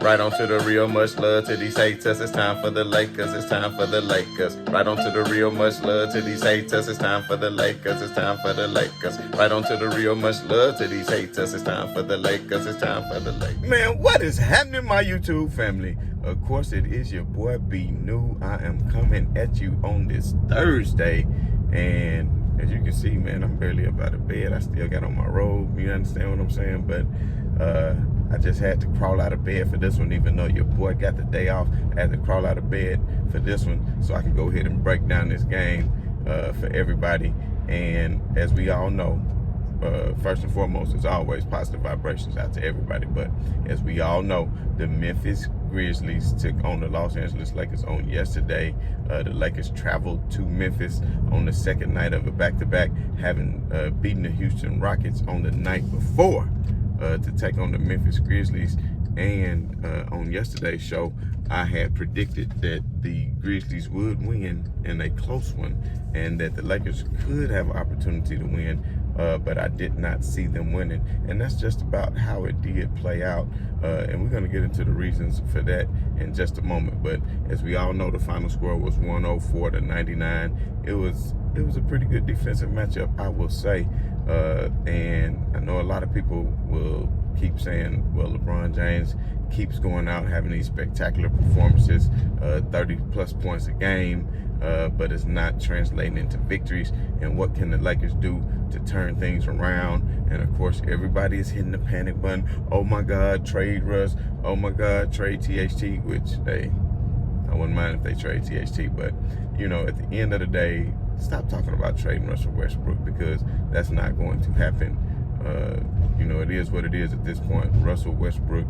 Right on to the real, much love to these haters. It's time for the Lakers, it's time for the Lakers. Right on to the real, much love to these haters. It's time for the Lakers, it's time for the Lakers. Right on to the real, much love to these haters. It's time for the Lakers, it's time for the Lakers. Man, what is happening, my YouTube family? Of course, it is your boy B New. I am coming at you on this Thursday, and as you can see, man, I'm barely up out of bed. I still got on my robe. You understand what I'm saying? But I just had to crawl out of bed for this one, even though your boy got the day off. I had to crawl out of bed for this one so I can go ahead and break down this game for everybody. And as we all know, first and foremost, as always, positive vibrations out to everybody. But as we all know, the Memphis Grizzlies took on the Los Angeles Lakers on yesterday. The Lakers traveled to Memphis on the second night of a back-to-back, having beaten the Houston Rockets on the night before to take on the Memphis Grizzlies. And on yesterday's show, I had predicted that the Grizzlies would win in a close one, and that the Lakers could have an opportunity to win, but I did not see them winning. And that's just about how it did play out. And we're going to get into the reasons for that in just a moment. But as we all know, the final score was 104-99. It was a pretty good defensive matchup, I will say. And I know a lot of people will keep saying, well, LeBron James keeps going out having these spectacular performances, 30-plus points a game, but it's not translating into victories. And what can the Lakers do to turn things around? And of course, everybody is hitting the panic button. Oh my God, trade Russ. Oh my God, trade THT, which, hey, I wouldn't mind if they trade THT, but you know, at the end of the day, stop talking about trading Russell Westbrook, because that's not going to happen. You know, it is what it is at this point. Russell Westbrook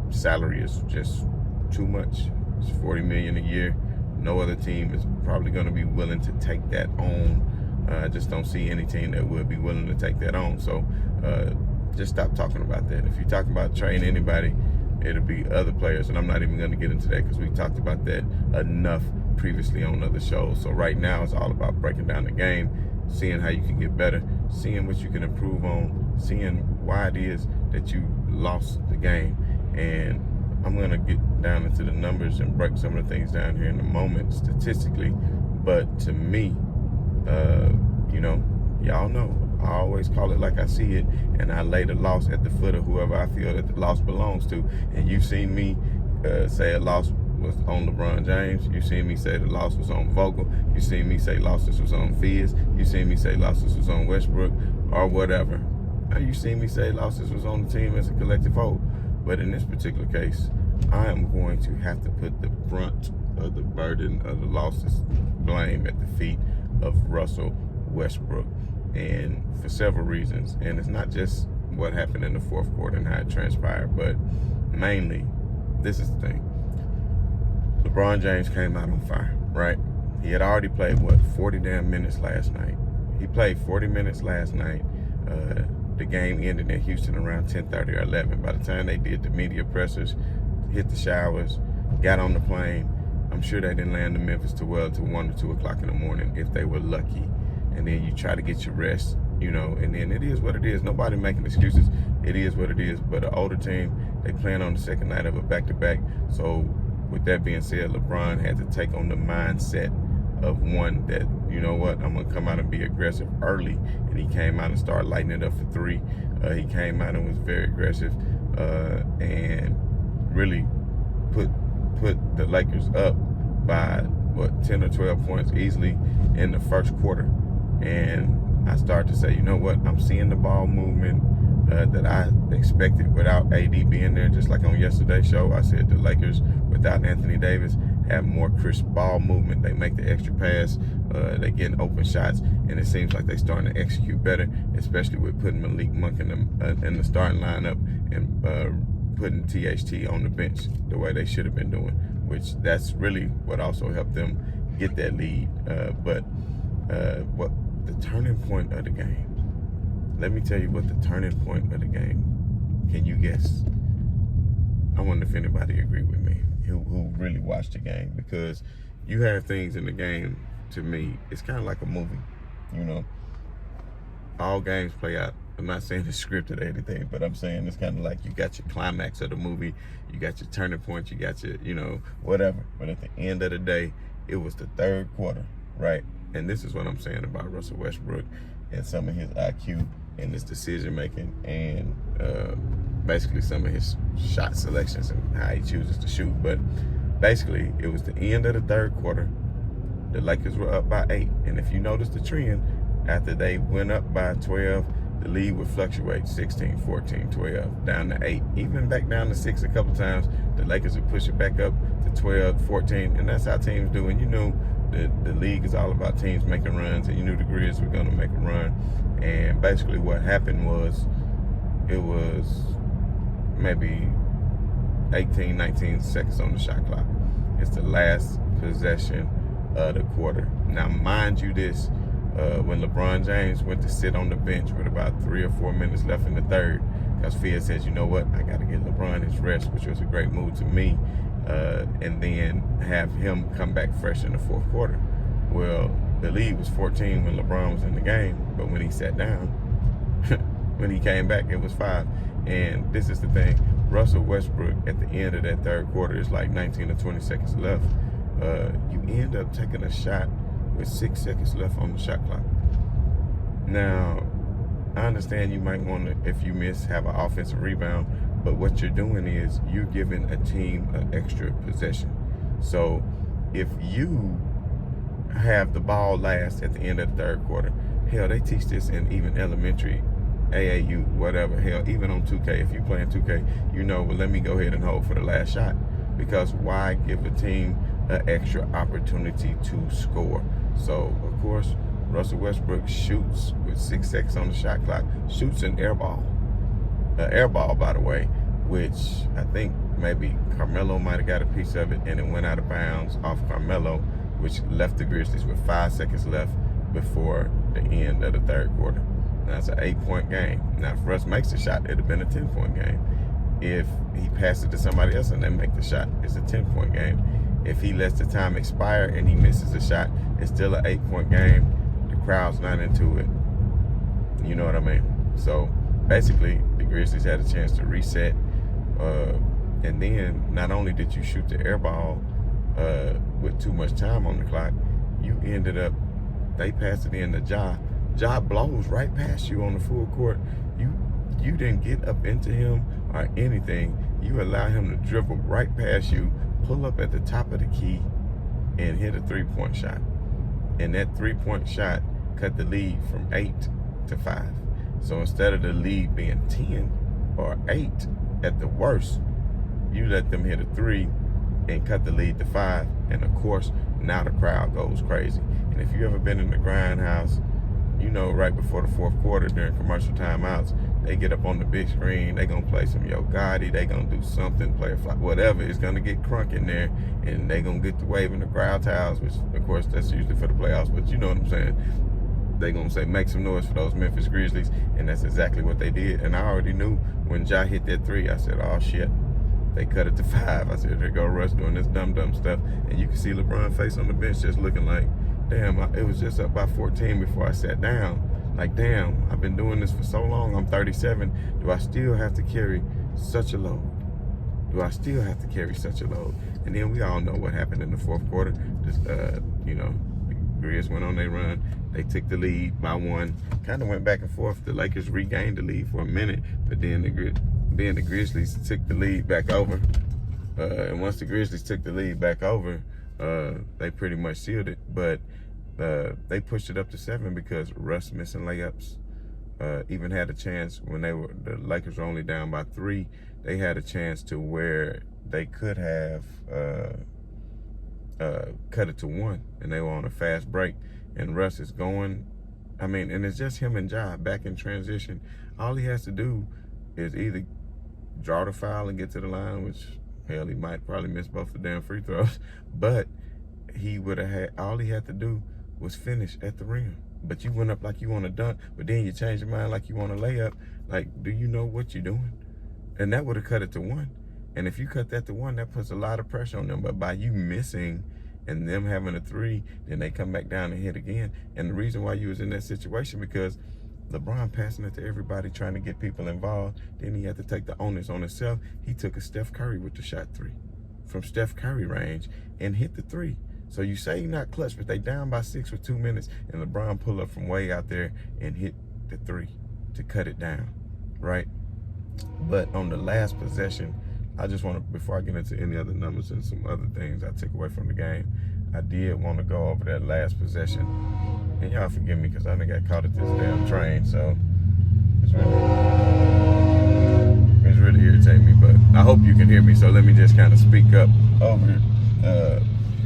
salary is just too much. It's $40 million a year. No other team is probably going to be willing to take that on. I just don't see any team that would be willing to take that on. So just stop talking about that. If you're talking about trading anybody, it'll be other players, and I'm not even going to get into that because we talked about that enough previously on other shows. So right now it's all about breaking down the game, seeing how you can get better, seeing what you can improve on, seeing why it is that you lost the game. And I'm going to get down into the numbers and break some of the things down here in a moment statistically. But to me, you know, y'all know, I always call it like I see it, and I lay the loss at the foot of whoever I feel that the loss belongs to. And you've seen me say a loss was on LeBron James. You seen me say the loss was on Vogel. You seen me say losses was on Fizz. You seen me say losses was on Westbrook or whatever. Now you seen me say losses was on the team as a collective whole. But in this particular case, I am going to have to put the brunt of the burden of the losses blame at the feet of Russell Westbrook, and for several reasons. And it's not just what happened in the fourth quarter and how it transpired, but mainly, this is the thing. LeBron James came out on fire, right? He had already played, 40 damn minutes last night. He played 40 minutes last night. The game ended in Houston around 10:30 or 11. By the time they did the media pressers, hit the showers, got on the plane, I'm sure they didn't land in Memphis till 1 or 2 o'clock in the morning if they were lucky. And then you try to get your rest, you know, and then it is what it is. Nobody making excuses. It is what it is. But an older team, they playing on the second night of a back-to-back. So with that being said, LeBron had to take on the mindset of one that, you know what, I'm going to come out and be aggressive early. And he came out and started lighting it up for three. He came out and was very aggressive and really put the Lakers up by, 10 or 12 points easily in the first quarter. And I started to say, you know what, I'm seeing the ball movement that I expected without AD being there. Just like on yesterday's show, I said the Lakers without Anthony Davis have more crisp ball movement. They make the extra pass, they get open shots, and it seems like they're starting to execute better, especially with putting Malik Monk in the starting lineup and putting THT on the bench the way they should have been doing, which that's really what also helped them get that lead. But what the turning point of the game, let me tell you what the turning point of the game, can you guess? I wonder if anybody agree with me who really watched the game, because you have things in the game, to me, it's kind of like a movie, you know. All games play out I'm not saying it's scripted or anything, but I'm saying it's kind of like you got your climax of the movie, you got your turning point, you got your, whatever. But at the end of the day, it was the third quarter, right? And this is what I'm saying about Russell Westbrook and some of his IQ and his decision making and basically some of his shot selections and how he chooses to shoot. But basically, it was the end of the third quarter. The Lakers were up by 8. And if you notice the trend, after they went up by 12, the lead would fluctuate 16, 14, 12, down to 8, even back down to 6 a couple times. The Lakers would push it back up to 12, 14, and that's how teams do. And you knew the league is all about teams making runs, and you knew the Grizz were going to make a run. And basically what happened was it was maybe 18, 19 seconds on the shot clock. It's the last possession of the quarter. Now, mind you this, when LeBron James went to sit on the bench with about 3 or 4 minutes left in the third, because Fed says, you know what, I got to get LeBron his rest, which was a great move to me, and then have him come back fresh in the fourth quarter. Well, the lead was 14 when LeBron was in the game, but when he sat down, when he came back, it was 5. And this is the thing, Russell Westbrook at the end of that third quarter is like 19 or 20 seconds left. You end up taking a shot with 6 seconds left on the shot clock. Now, I understand you might want to, if you miss, have an offensive rebound, but what you're doing is you're giving a team an extra possession. So if you have the ball last at the end of the third quarter, hell, they teach this in even elementary, AAU, whatever, hell, even on 2K. If you're playing 2K, well, let me go ahead and hold for the last shot. Because why give a team an extra opportunity to score? So, of course, Russell Westbrook shoots with 6 seconds on the shot clock, shoots an air ball. An air ball, by the way, which I think maybe Carmelo might have got a piece of it, and it went out of bounds off Carmelo, which left the Grizzlies with 5 seconds left before the end of the third quarter. Now, it's an 8-point game. Now, if Russ makes the shot, it'd have been a 10-point game. If he passes it to somebody else and they make the shot, it's a 10-point game. If he lets the time expire and he misses the shot, it's still an 8-point game. The crowd's not into it. You know what I mean? So basically, the Grizzlies had a chance to reset. And then not only did you shoot the air ball with too much time on the clock, you ended up, they passed it in to Ja. Ja blows right past you on the full court. You didn't get up into him or anything. You allow him to dribble right past you, pull up at the top of the key, and hit a 3-point shot. And that 3-point shot cut the lead from 8 to 5. So instead of the lead being 10 or 8 at the worst, you let them hit a 3 and cut the lead to 5. And of course, now the crowd goes crazy. And if you ever been in the grindhouse, right before the fourth quarter during commercial timeouts, they get up on the big screen, they gonna play some Yo Gotti, they gonna do something, play a fly, whatever, it's gonna get crunk in there, and they gonna get to waving the crowd towels, which of course that's usually for the playoffs, but you know what I'm saying. They gonna say, make some noise for those Memphis Grizzlies, and that's exactly what they did. And I already knew when Ja hit that 3, I said, oh shit, they cut it to 5. I said, there go Russ doing this dumb stuff. And you can see LeBron's face on the bench just looking like, damn, it was just up by 14 before I sat down. Like, damn, I've been doing this for so long. I'm 37. Do I still have to carry such a load? Do I still have to carry such a load? And then we all know what happened in the fourth quarter. Just, the Grizz went on their run. They took the lead by 1. Kind of went back and forth. The Lakers regained the lead for a minute, but then the Grizzlies took the lead back over. And once the Grizzlies took the lead back over, they pretty much sealed it. But they pushed it up to 7 because Russ missing layups. Even had a chance when the Lakers were only down by 3. They had a chance to where they could have cut it to 1, and they were on a fast break. And Russ is going. And it's just him and Ja back in transition. All he has to do is either draw the foul and get to the line, which hell, he might probably miss both the damn free throws, but he would have had, all he had to do was finish at the rim. But you went up like you want to dunk, but then you change your mind like you want to lay up. Like, do you know what you're doing? And that would have cut it to 1. And if you cut that to 1, that puts a lot of pressure on them. But by you missing and them having a 3, then they come back down and hit again. And the reason why you was in that situation, because LeBron passing it to everybody, trying to get people involved. Then he had to take the onus on himself. He took a Steph Curry with the shot three from Steph Curry range and hit the three. So you say you're not clutch, but they down by 6 with 2 minutes, and LeBron pull up from way out there and hit the three to cut it down, right? But on the last possession, I just want to, before I get into any other numbers and some other things I took away from the game, I did want to go over that last possession. And y'all forgive me because I done got caught at this damn train, so it's really irritating me, but I hope you can hear me, so let me just kind of speak up over it.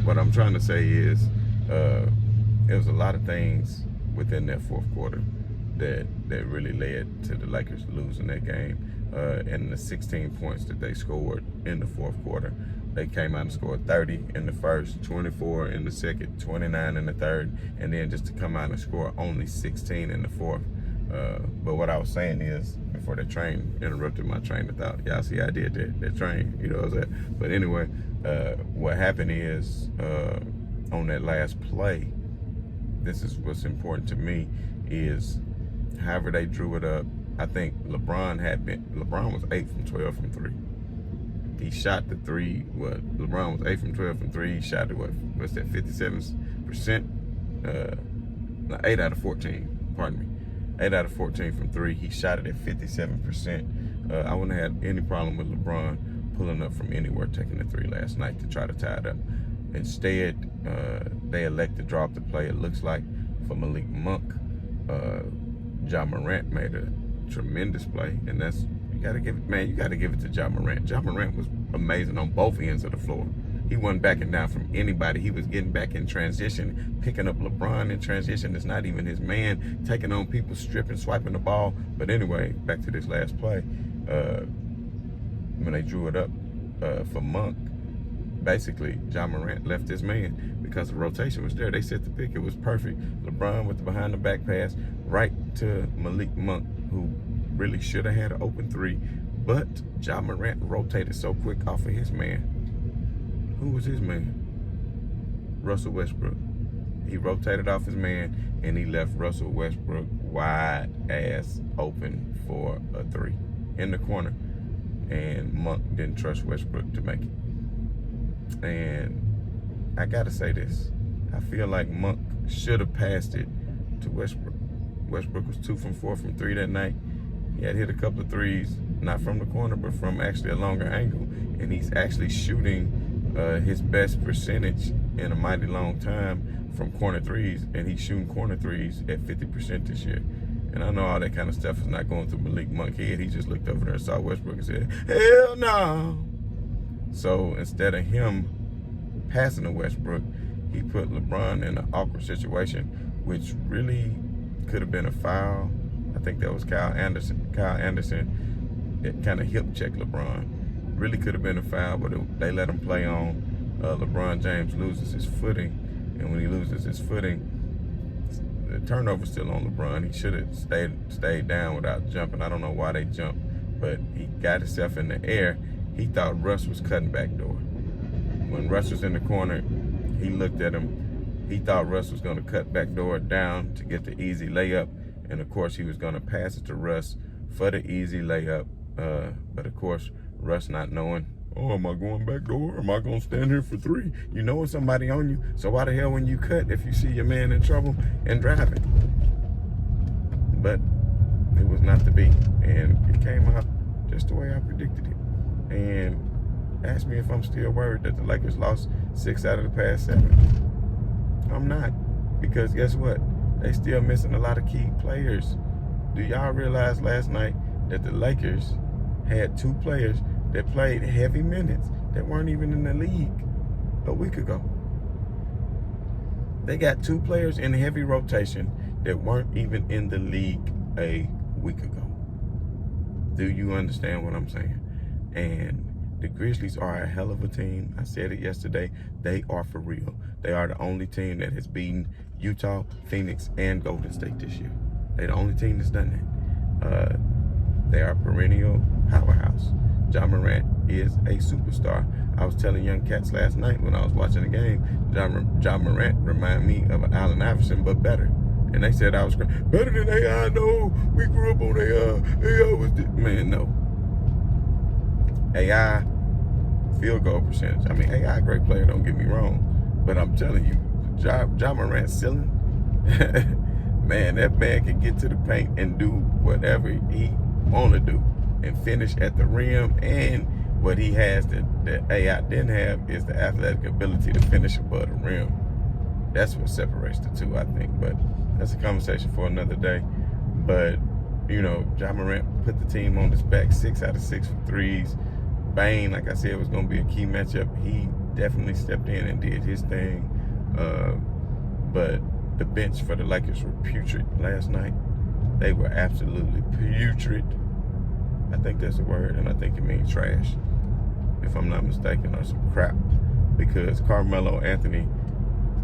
What I'm trying to say is there was a lot of things within that fourth quarter that really led to the Lakers losing that game. And the 16 points that they scored in the fourth quarter, they came out and scored 30 in the first, 24 in the second, 29 in the third, and then just to come out and score only 16 in the fourth. But what I was saying is, before the train interrupted my train of thought, y'all see I did that train, you know what I'm saying? But anyway, what happened is, on that last play, this is what's important to me, is however they drew it up, I think LeBron was 8 from 12 from 3. He shot the three, LeBron was 8 from 12 from 3, he shot it, what's that, 57%? 8 out of 14, pardon me. 8 out of 14 from 3, he shot it at 57%. I wouldn't have had any problem with LeBron pulling up from anywhere, taking the three last night to try to tie it up. Instead, they elect to drop the play, it looks like, for Malik Monk. Ja Morant made a tremendous play, and that's, you gotta give it to Ja Morant. Ja Morant was amazing on both ends of the floor. He wasn't backing down from anybody. He was getting back in transition, picking up LeBron in transition. It's not even his man, taking on people, stripping, swiping the ball. But anyway, back to this last play. When they drew it up for Monk, basically, Ja Morant left his man because the rotation was there. They set the pick. It was perfect. LeBron with the behind-the-back pass right to Malik Monk, who really should have had an open three. But Ja Morant rotated so quick off of his man. Who was his man? Russell Westbrook. He rotated off his man, and he left Russell Westbrook wide ass open for a three in the corner. And Monk didn't trust Westbrook to make it. And I gotta say this. I feel like Monk should have passed it to Westbrook. Westbrook was 2 from 4 from 3 that night. He had hit a couple of threes, not from the corner, but from actually a longer angle. And he's actually shooting his best percentage in a mighty long time from corner threes, and he's shooting corner threes at 50% this year. And I know all that kind of stuff is not going through Malik Monk's head. He just looked over there and saw Westbrook and said, hell no. So instead of him passing to Westbrook, he put LeBron in an awkward situation, which really could have been a foul. I think that was Kyle Anderson. Kyle Anderson, it kind of hip checked LeBron. Really could have been a foul, but they let him play on. LeBron James loses his footing, and when he loses his footing, the turnover's still on LeBron. He should have stayed down without jumping. I don't know why they jumped, but he got himself in the air. He thought Russ was cutting back door. When Russ was in the corner, he looked at him. He thought Russ was going to cut back door down to get the easy layup, and of course he was going to pass it to Russ for the easy layup. But of course, Russ not knowing, oh, am I going back door? Or am I going to stand here for three? You know when somebody on you, so why the hell when you cut if you see your man in trouble and driving? But it was not to be, and it came out just the way I predicted it. And ask me if I'm still worried that the Lakers lost 6 out of the past 7. I'm not, because guess what? They still missing a lot of key players. Do y'all realize last night that the Lakers had 2 players that played heavy minutes that weren't even in the league a week ago? They got 2 players in heavy rotation that weren't even in the league a week ago. Do you understand what I'm saying? And the Grizzlies are a hell of a team. I said it yesterday. They are for real. They are the only team that has beaten Utah, Phoenix, and Golden State this year. They're the only team that's done that. They are a perennial powerhouse. Ja Morant is a superstar. I was telling young cats last night when I was watching the game, Ja Morant reminded me of Allen Iverson, but better. And they said I was better than AI. No, we grew up on AI. AI was man, no. AI field goal percentage. I mean, AI great player. Don't get me wrong, but I'm telling you, Ja Morant ceiling. Man, that man can get to the paint and do whatever he want to do and finish at the rim. And what he has that AI didn't have is the athletic ability to finish above the rim. That's what separates the two, I think. But that's a conversation for another day. But, you know, Ja Morant put the team on his back, 6 out of 6 for threes. Bane, like I said, was going to be a key matchup. He definitely stepped in and did his thing. But the bench for the Lakers were putrid last night. They were absolutely putrid. I think that's a word, and I think it means trash, if I'm not mistaken, or some crap. Because Carmelo Anthony,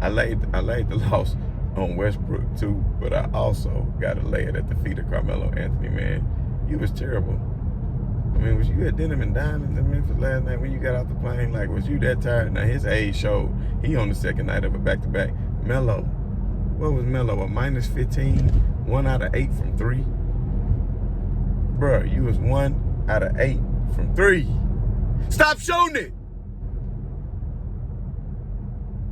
I laid the loss on Westbrook too, but I also got to lay it at the feet of Carmelo Anthony, man. He was terrible. I mean, was you at Denim and Diamonds in Memphis last night when you got off the plane? Like, was you that tired? Now, his age showed. He on the second night of a back-to-back. Melo, what was Melo, a minus 15? 1 out of 8 from 3? Bruh, you was 1 out of 8 from 3. Stop shooting it!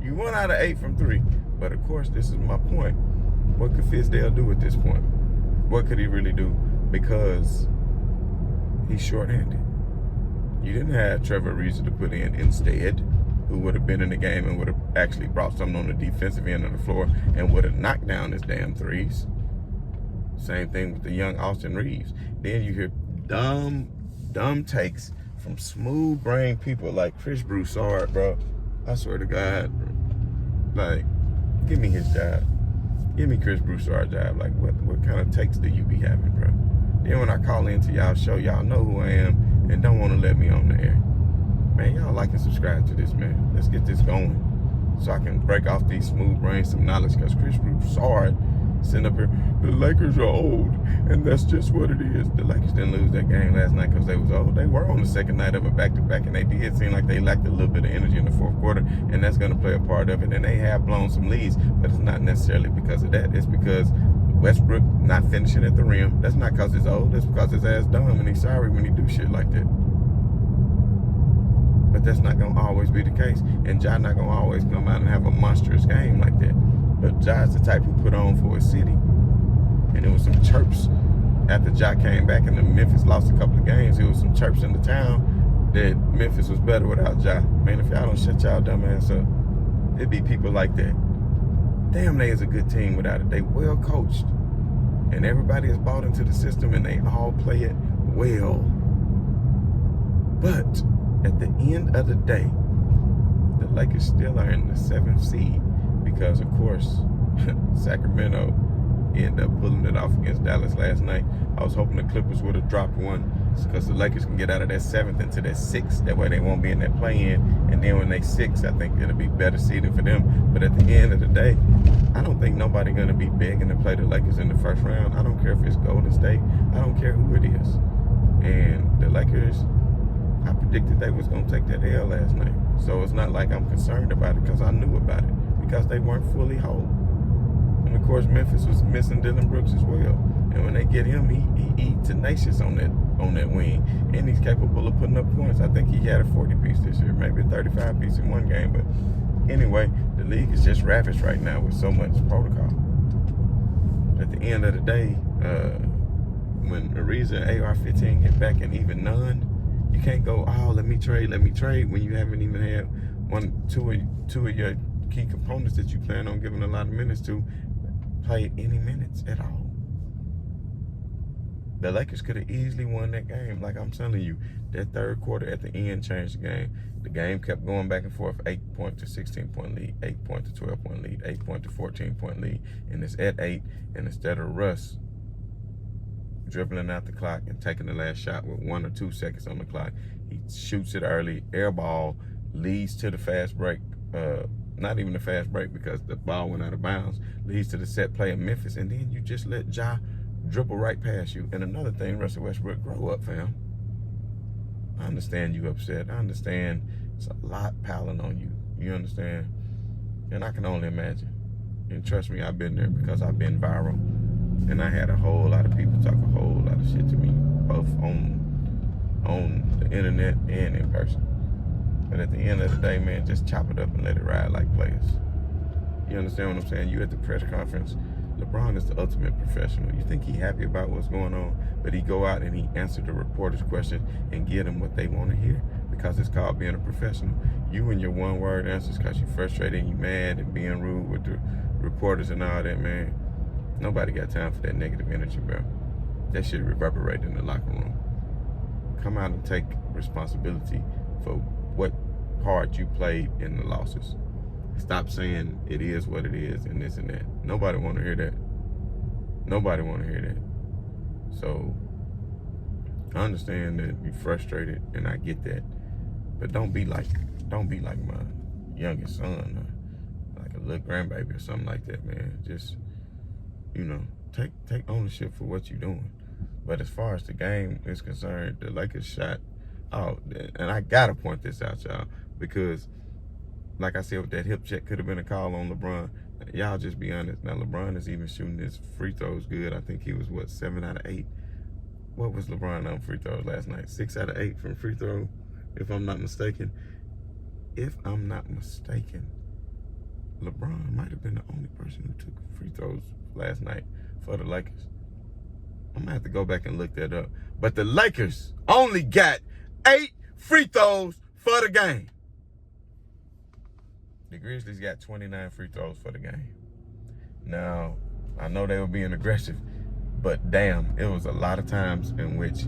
You 1 out of 8 from 3. But, of course, this is my point. What could Fizdale do at this point? What could he really do? Because he's shorthanded. You didn't have Trevor Ariza to put in instead, who would have been in the game and would have actually brought something on the defensive end of the floor and would have knocked down his damn threes. Same thing with the young Austin Reeves. Then you hear dumb takes from smooth-brained people like Chris Broussard, bro. I swear to God, bro. Like, give me his job. Give me Chris Broussard's job. Like, what kind of takes do you be having, bro? Then when I call into y'all show, y'all know who I am and don't want to let me on the air. Man, y'all like and subscribe to this, man. Let's get this going so I can break off these smooth brains some knowledge, because Chris Broussard sitting up here, the Lakers are old, and that's just what it is. The Lakers didn't lose that game last night because they was old. They were on the second night of a back-to-back, and they did seem like they lacked a little bit of energy in the fourth quarter, and that's going to play a part of it. And they have blown some leads, but it's not necessarily because of that. It's because Westbrook not finishing at the rim. That's not because he's old. That's because his ass dumb, and he's sorry when he do shit like that. But that's not going to always be the case. And Ja not going to always come out and have a monstrous game like that. But Ja's the type who put on for his city. And there was some chirps after Ja came back and the Memphis lost a couple of games. There was some chirps in the town that Memphis was better without Ja. Man, if y'all don't shut y'all dumb ass up, it'd be people like that. Damn, they is a good team without it. They well coached. And everybody is bought into the system and they all play it well. But at the end of the day, the Lakers still are in the 7th seed because, of course, Sacramento ended up pulling it off against Dallas last night. I was hoping the Clippers would have dropped one because the Lakers can get out of that 7th into that 6th. That way they won't be in that play-in. And then when they 6, I think it'll be better seeding for them. But at the end of the day, I don't think nobody going to be begging to play the Lakers in the first round. I don't care if it's Golden State. I don't care who it is. And the Lakers, I predicted they was going to take that L last night. So it's not like I'm concerned about it because I knew about it. Because they weren't fully whole. And of course, Memphis was missing Dillon Brooks as well. And when they get him, he tenacious on that wing. And he's capable of putting up points. I think he had a 40-piece this year, maybe a 35-piece in one game. But anyway, the league is just ravished right now with so much protocol. At the end of the day, when Ariza and AR-15 get back and even none, you can't go, oh, let me trade when you haven't even had two of your key components that you plan on giving a lot of minutes to play any minutes at all. The Lakers could have easily won that game. Like I'm telling you, that third quarter at the end changed the game. The game kept going back and forth, 8-point to 16-point lead, 8-point to 12-point lead, 8-point to 14-point lead, and it's at 8. And instead of Russ dribbling out the clock and taking the last shot with 1 or 2 seconds on the clock, he shoots it early, air ball, leads to the fast break. Not even the fast break because the ball went out of bounds, leads to the set play of Memphis, and then you just let Ja dribble right past you. And another thing, Russell Westbrook, grow up, fam. I understand you upset. I understand it's a lot piling on you. You understand? And I can only imagine. And trust me, I've been there because I've been viral. And I had a whole lot of people talk a whole lot of shit to me, both on the internet and in person. But at the end of the day, man, just chop it up and let it ride like players. You understand what I'm saying? You at the press conference, LeBron is the ultimate professional. You think he happy about what's going on, but he go out and he answer the reporter's question and get them what they want to hear, because it's called being a professional. You and your one-word answers because you frustrated and you mad and being rude with the reporters and all that, man. Nobody got time for that negative energy, bro. That shit reverberate in the locker room. Come out and take responsibility for what part you played in the losses. Stop saying it is what it is and this and that. Nobody want to hear that. Nobody want to hear that. So I understand that you're frustrated, and I get that. But don't be like my youngest son, or like a little grandbaby or something like that, man. Just, you know, take ownership for what you're doing. But as far as the game is concerned, the Lakers shot out, and I gotta point this out, y'all, because like I said, with that hip check, could have been a call on LeBron. Y'all just be honest. Now LeBron is even shooting his free throws good. I think he was 7 out of 8. What was LeBron on free throws last night? 6 out of 8 from free throw, if I'm not mistaken. If I'm not mistaken, LeBron might have been the only person who took free throws last night for the Lakers. I'm gonna have to go back and look that up. But the Lakers only got 8 free throws for the game. The Grizzlies got 29 free throws for the game. Now, I know they were being aggressive, but damn, it was a lot of times in which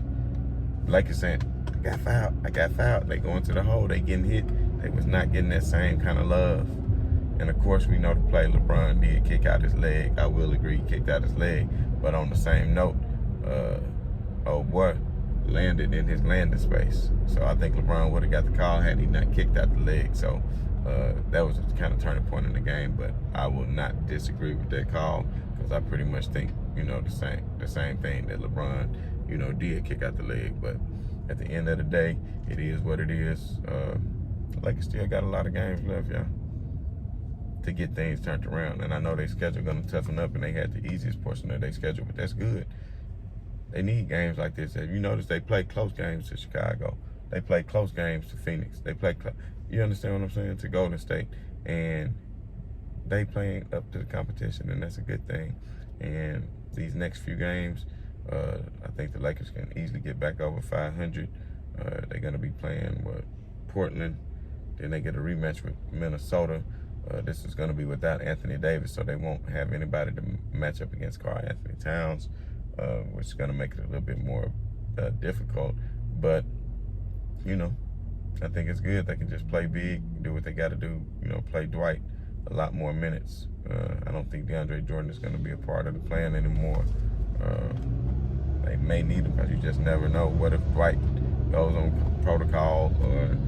Lakers saying, I got fouled. They go into the hole, they getting hit. They was not getting that same kind of love. And of course, we know the play LeBron did kick out his leg. I will agree, he kicked out his leg. But on the same note, old boy landed in his landing space. So I think LeBron would have got the call had he not kicked out the leg. So that was a kind of turning point in the game. But I will not disagree with that call, because I pretty much think, you know, the same thing, that LeBron, you know, did kick out the leg. But at the end of the day, it is what it is. Lakers still got a lot of games left, y'all, to get things turned around. And I know their schedule going to toughen up, and they had the easiest portion of their schedule, but that's good. They need games like this. If you notice, they play close games to Chicago. They play close games to Phoenix. They play you understand what I'm saying? To Golden State. And they playing up to the competition, and that's a good thing. And these next few games, I think the Lakers can easily get back over 500. They're going to be playing Portland. Then they get a rematch with Minnesota. This is going to be without Anthony Davis, so they won't have anybody to match up against Karl Anthony Towns, which is going to make it a little bit more difficult. But, you know, I think it's good. They can just play big, do what they got to do, you know, play Dwight a lot more minutes. I don't think DeAndre Jordan is going to be a part of the plan anymore. They may need him, because you just never know. What if Dwight goes on protocol or,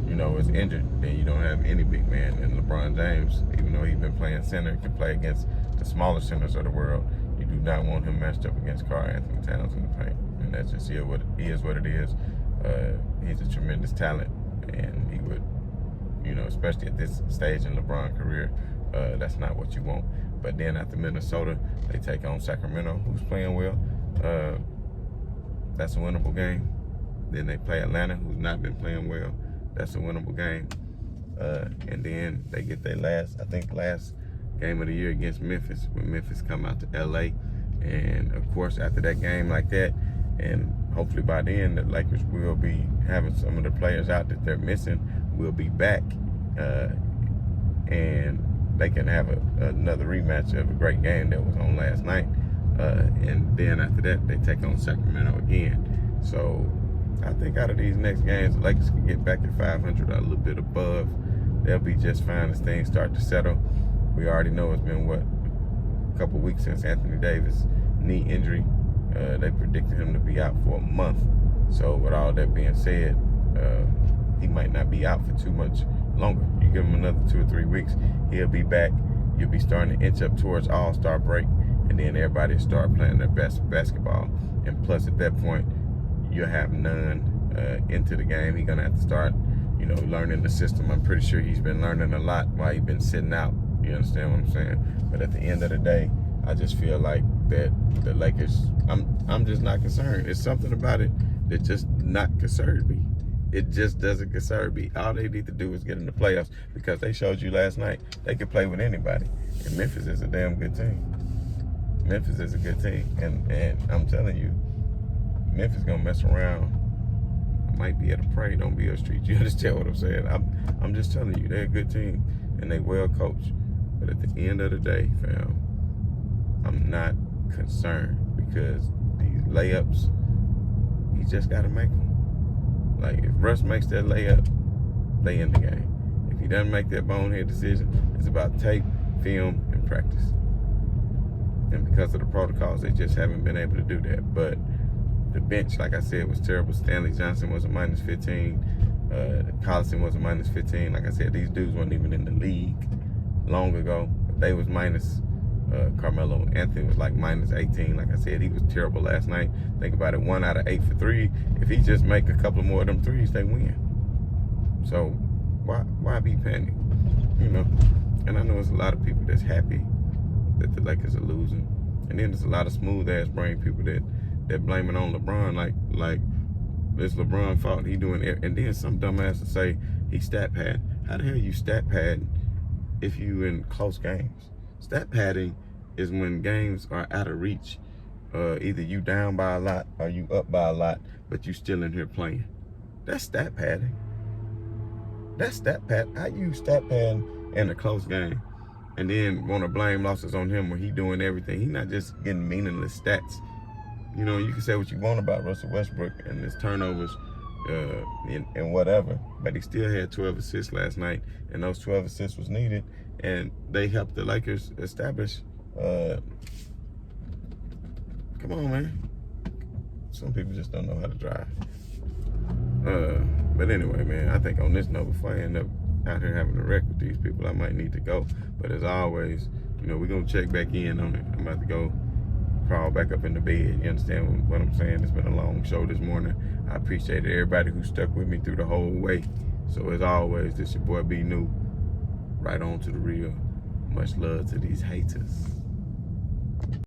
you know, is injured? Then you don't have any big man. And LeBron James, even though he's been playing center, can play against the smaller centers of the world. You do not want him matched up against Karl Anthony Towns in the paint. And that's just what it is. He's a tremendous talent, and he would, you know, especially at this stage in LeBron's career, that's not what you want. But then after Minnesota, they take on Sacramento, who's playing well. That's a winnable game. Then they play Atlanta, who's not been playing well. That's a winnable game. And then they get their last game of the year against Memphis, when Memphis come out to LA. And of course, after that game like that, and hopefully by then, the Lakers will be having some of the players out that they're missing will be back. And they can have another rematch of a great game that was on last night. And then after that, they take on Sacramento again. So I think out of these next games, the Lakers can get back at 500 or a little bit above. They'll be just fine as things start to settle. We already know it's been, a couple weeks since Anthony Davis' knee injury. They predicted him to be out for a month. So with all that being said, he might not be out for too much longer. You give him another 2 or 3 weeks, he'll be back. You'll be starting to inch up towards All-Star break, and then everybody will start playing their best basketball. And plus, at that point, you'll have none into the game. He's gonna have to start, you know, learning the system. I'm pretty sure he's been learning a lot while he's been sitting out You understand what I'm saying? But at the end of the day, I just feel like that the Lakers, I'm just not concerned. It's something about it that just not concerned me. It just doesn't concern me. All they need to do is get in the playoffs, because they showed you last night they could play with anybody. And Memphis is a damn good team. Memphis is a good team. And I'm telling you, Memphis gonna mess around. Might be able to pray, don't be a street. You understand what I'm saying? I'm just telling you, they're a good team and they well coached. But at the end of the day, fam, I'm not concerned, because these layups, he just got to make them. Like, if Russ makes that layup, they end the game. If he doesn't make that bonehead decision, it's about tape, film, and practice. And because of the protocols, they just haven't been able to do that. But the bench, like I said, was terrible. Stanley Johnson was a minus 15. Collison was a minus 15. Like I said, these dudes weren't even in the league long ago. But they was minus. Carmelo Anthony was like minus 18. Like I said, he was terrible last night. Think about it, 1 out of 8 for 3. If he just make a couple more of them threes, they win. So why be panicked? You know? And I know there's a lot of people that's happy that the Lakers are losing. And then there's a lot of smooth ass brain people that blame it on LeBron, like it's LeBron fault. He doing it, and then some dumbass to say he stat pad. How the hell you stat pad if you in close games? Stat padding is when games are out of reach. Either you down by a lot or you up by a lot, but you still in here playing. That's stat padding. That's stat pad. I use stat pad in a close game, and then want to blame losses on him when he doing everything. He not just getting meaningless stats. You know, you can say what you want about Russell Westbrook and his turnovers and whatever, but he still had 12 assists last night, and those 12 assists was needed, and they helped the Lakers establish. Come on, man. Some people just don't know how to drive. But anyway, man, I think on this note, before I end up out here having a wreck with these people, I might need to go. But as always, you know, we're going to check back in on it. I'm about to go crawl back up in the bed. You understand what I'm saying? It's been a long show this morning. I appreciate everybody who stuck with me through the whole way. So as always, this your boy B New. Right on to the real. Much love to these haters.